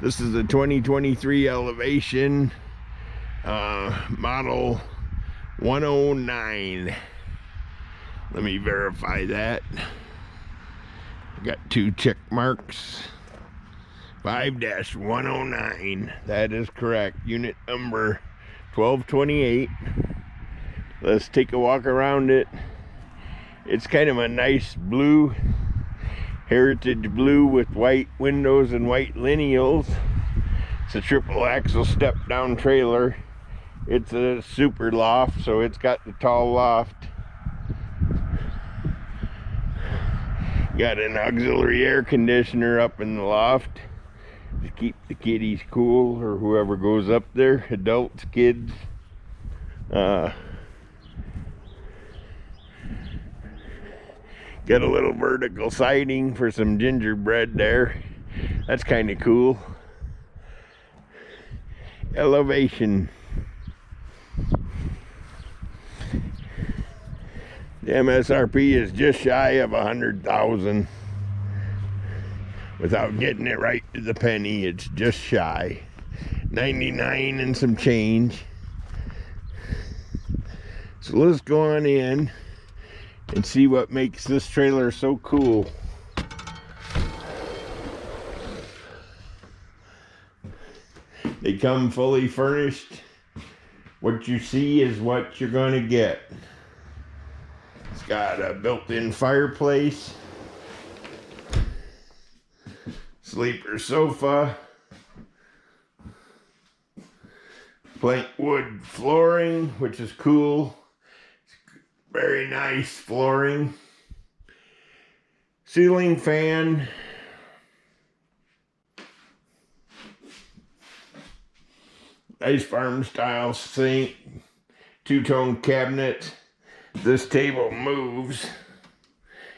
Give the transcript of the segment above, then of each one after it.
This is a 2023 Elevation, model 109. Let me verify that. I got 2 check marks. 5-109. That is correct. Unit number 1228. Let's take a walk around it. It's kind of a nice blue, heritage blue with white windows and white lineals. It's a triple axle step down trailer. It's a super loft, so it's got the tall loft. Got an auxiliary air conditioner up in the loft to keep the kiddies cool, or whoever goes up there, adults, kids. Got a little vertical siding for some gingerbread there. That's kind of cool. Elevation. The MSRP is just shy of 100,000. Without getting it right to the penny, it's just shy. 99 and some change. So let's go on in and see what makes this trailer so cool. They come fully furnished. What you see is what you're going to get. It's got a built-in fireplace, sleeper sofa, plank wood flooring, which is cool. Very nice flooring. Ceiling fan. Nice farm style sink. 2-tone cabinet. This table moves.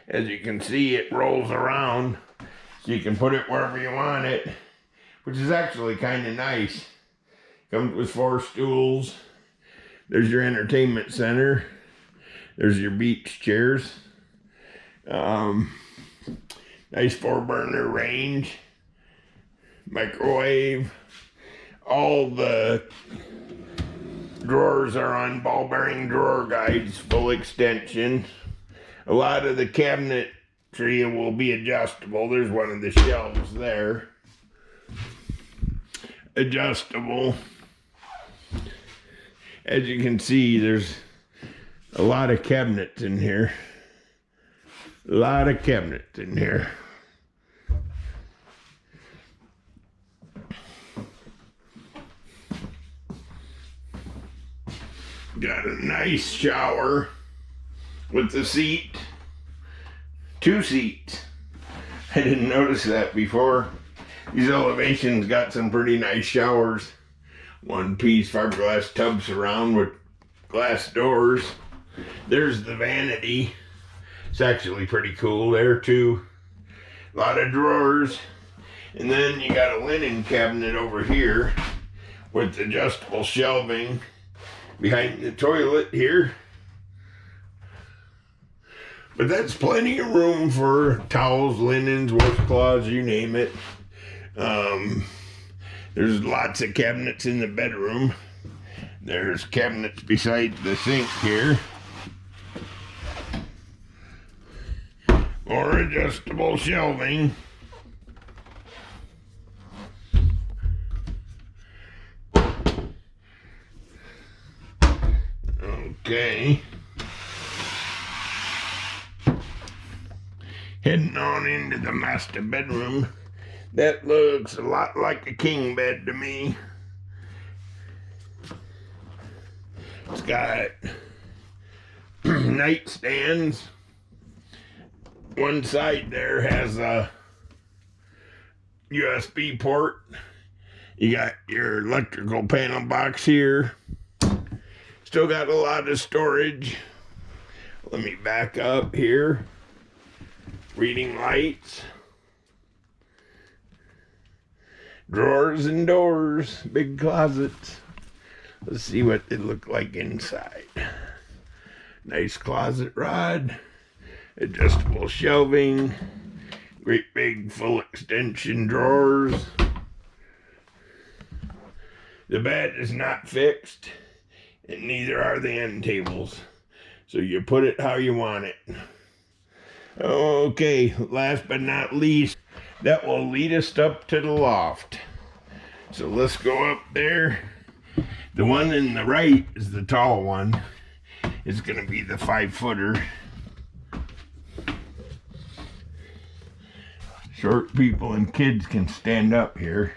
As you can see, it rolls around. So you can put it wherever you want it. Which is actually kind of nice. Comes with 4 stools. There's your entertainment center. There's your beach chairs. Nice 4-burner range. Microwave. All the drawers are on ball bearing drawer guides, full extension. A lot of the cabinetry will be adjustable. There's one of the shelves there. Adjustable. As you can see, there's a lot of cabinets in here. A lot of cabinets in here. Got a nice shower with the seat. 2 seats. I didn't notice that before. These Elevations got some pretty nice showers. 1-piece fiberglass tub surround with glass doors. There's the vanity. It's actually pretty cool there too. A lot of drawers. And then you got a linen cabinet over here with adjustable shelving behind the toilet here. But that's plenty of room for towels, linens, washcloths, you name it. There's lots of cabinets in the bedroom. There's cabinets beside the sink here. More adjustable shelving. Okay. Heading on into the master bedroom. That looks a lot like a king bed to me. It's got nightstands. One side there has a USB port. You got your electrical panel box here. Still got a lot of storage. Let me back up here. Reading lights. Drawers and doors. Big closets. Let's see what they look like inside. Nice closet rod. Adjustable shelving. Great big full extension drawers. The bed is not fixed, and neither are the end tables. So you put it how you want it. Okay, last but not least, that will lead us up to the loft. So let's go up there. The one in the right is the tall one. It's gonna be the 5-footer. Short people and kids can stand up here.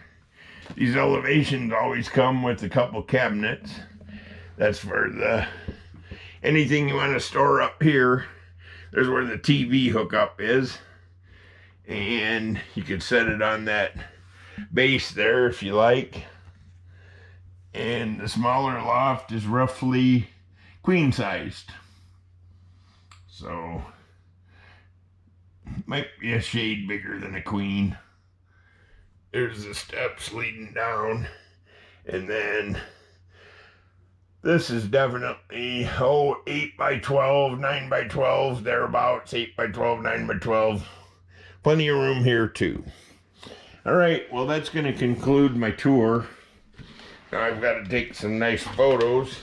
These elevations always come with a couple cabinets. That's for anything you want to store up here. There's where the TV hookup is. And you could set it on that base there if you like. And the smaller loft is roughly queen sized. So might be a shade bigger than a queen. There's the steps leading down. And then this is definitely 8 by 12, 9 by 12, thereabouts, 8 by 12, 9 by 12. Plenty of room here too. All right, well, that's going to conclude my tour. Now I've got to take some nice photos.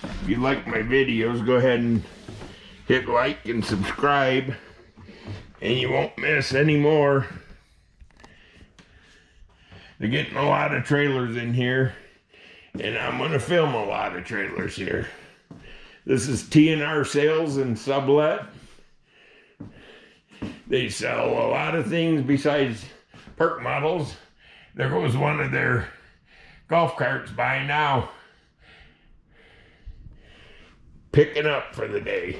If you like my videos, go ahead and hit like and subscribe, and you won't miss any more. They're getting a lot of trailers in here, and I'm going to film a lot of trailers here. This is T&R Sales and Sublet. They sell a lot of things besides park models. There goes one of their golf carts by now. Picking up for the day.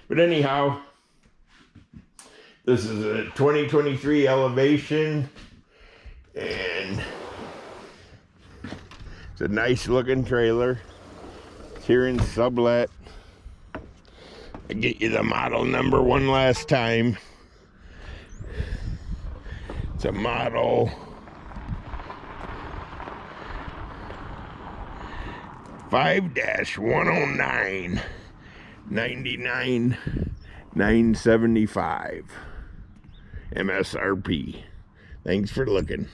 But anyhow, this is a 2023 Elevation, and it's a nice looking trailer. It's here in Sublet. I'll get you the model number one last time. It's a model 5-109 $99,975 MSRP. Thanks for looking.